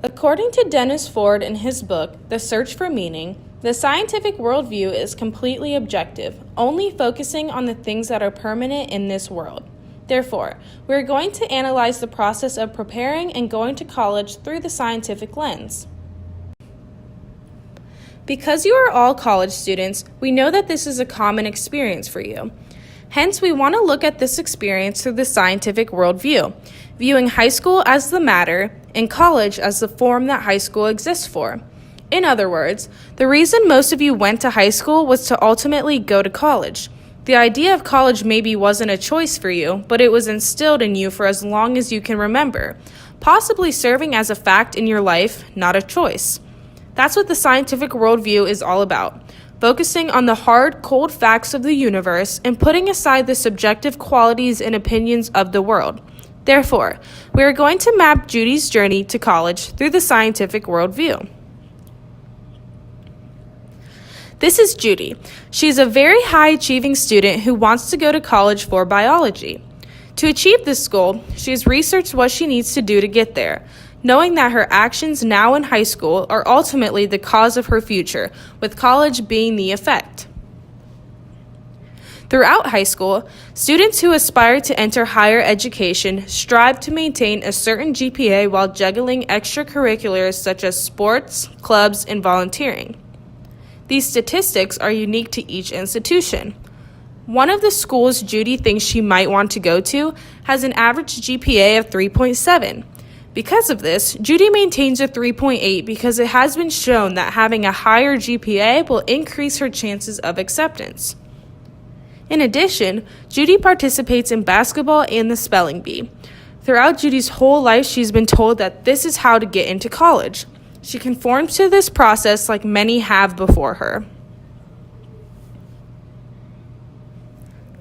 According to Dennis Ford in his book, The Search for Meaning, the scientific worldview is completely objective, only focusing on the things that are permanent in this world. Therefore, we are going to analyze the process of preparing and going to college through the scientific lens. Because you are all college students, we know that this is a common experience for you. Hence, we want to look at this experience through the scientific worldview, viewing high school as the matter and college as the form that high school exists for. In other words, the reason most of you went to high school was to ultimately go to college. The idea of college maybe wasn't a choice for you, but it was instilled in you for as long as you can remember, possibly serving as a fact in your life, not a choice. That's what the scientific worldview is all about, focusing on the hard, cold facts of the universe and putting aside the subjective qualities and opinions of the world. Therefore, we are going to map Judy's journey to college through the scientific worldview. This is Judy. She's a very high-achieving student who wants to go to college for biology. To achieve this goal, she has researched what she needs to do to get there, knowing that her actions now in high school are ultimately the cause of her future, with college being the effect. Throughout high school, students who aspire to enter higher education strive to maintain a certain GPA while juggling extracurriculars such as sports, clubs, and volunteering. These statistics are unique to each institution. One of the schools Judy thinks she might want to go to has an average GPA of 3.7. Because of this, Judy maintains a 3.8 because it has been shown that having a higher GPA will increase her chances of acceptance. In addition, Judy participates in basketball and the spelling bee. Throughout Judy's whole life, she's been told that this is how to get into college. She conforms to this process like many have before her.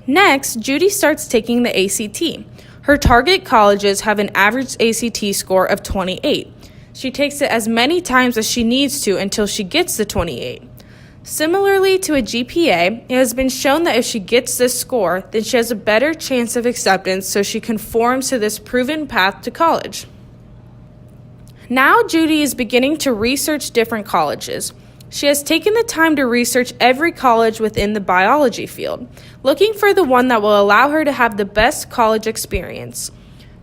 Next, Judy starts taking the ACT. Her target colleges have an average ACT score of 28. She takes it as many times as she needs to until she gets the 28. Similarly to a GPA, it has been shown that if she gets this score, then she has a better chance of acceptance, so she conforms to this proven path to college. Now Judy is beginning to research different colleges. She has taken the time to research every college within the biology field, looking for the one that will allow her to have the best college experience.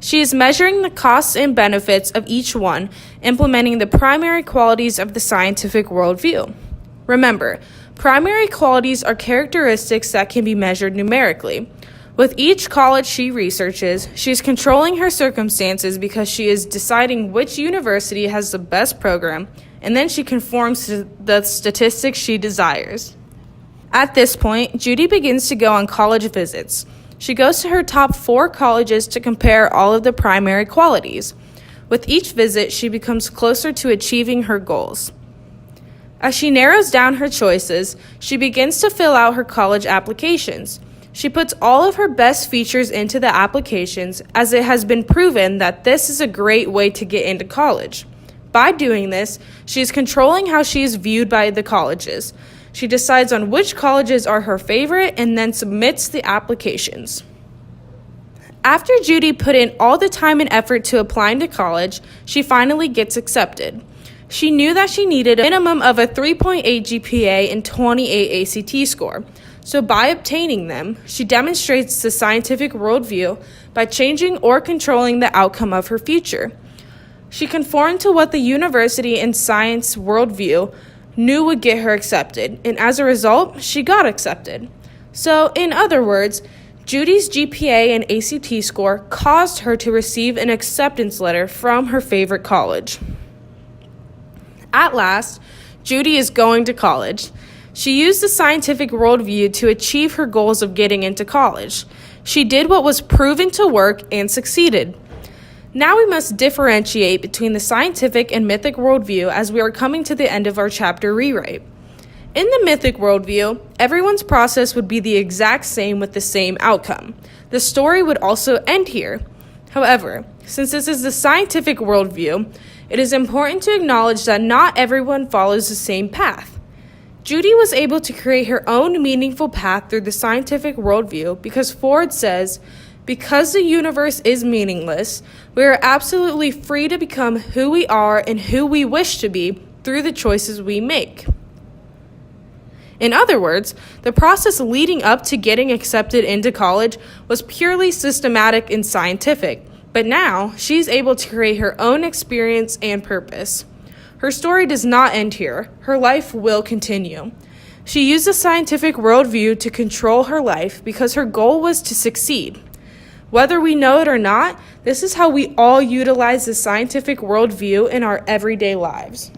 She is measuring the costs and benefits of each one, implementing the primary qualities of the scientific worldview. Remember, primary qualities are characteristics that can be measured numerically. With each college she researches, she is controlling her circumstances because she is deciding which university has the best program, and then she conforms to the statistics she desires. At this point, Judy begins to go on college visits. She goes to her top 4 colleges to compare all of the primary qualities. With each visit, she becomes closer to achieving her goals. As she narrows down her choices, she begins to fill out her college applications. She puts all of her best features into the applications, as it has been proven that this is a great way to get into college. By doing this, she is controlling how she is viewed by the colleges. She decides on which colleges are her favorite and then submits the applications. After Judy put in all the time and effort to applying to college, she finally gets accepted. She knew that she needed a minimum of a 3.8 GPA and 28 ACT score. So by obtaining them, she demonstrates the scientific worldview by changing or controlling the outcome of her future. She conformed to what the university and science worldview knew would get her accepted, and as a result, she got accepted. So, in other words, Judy's GPA and ACT score caused her to receive an acceptance letter from her favorite college. At last, Judy is going to college. She used the scientific worldview to achieve her goals of getting into college. She did what was proven to work and succeeded. Now we must differentiate between the scientific and mythic worldview as we are coming to the end of our chapter rewrite. In the mythic worldview, everyone's process would be the exact same with the same outcome. The story would also end here. However, since this is the scientific worldview, it is important to acknowledge that not everyone follows the same path. Judy was able to create her own meaningful path through the scientific worldview because Ford says, Because the universe is meaningless, we are absolutely free to become who we are and who we wish to be through the choices we make. In other words, the process leading up to getting accepted into college was purely systematic and scientific, but now she's able to create her own experience and purpose. Her story does not end here. Her life will continue. She used a scientific worldview to control her life because her goal was to succeed. Whether we know it or not, this is how we all utilize the scientific worldview in our everyday lives.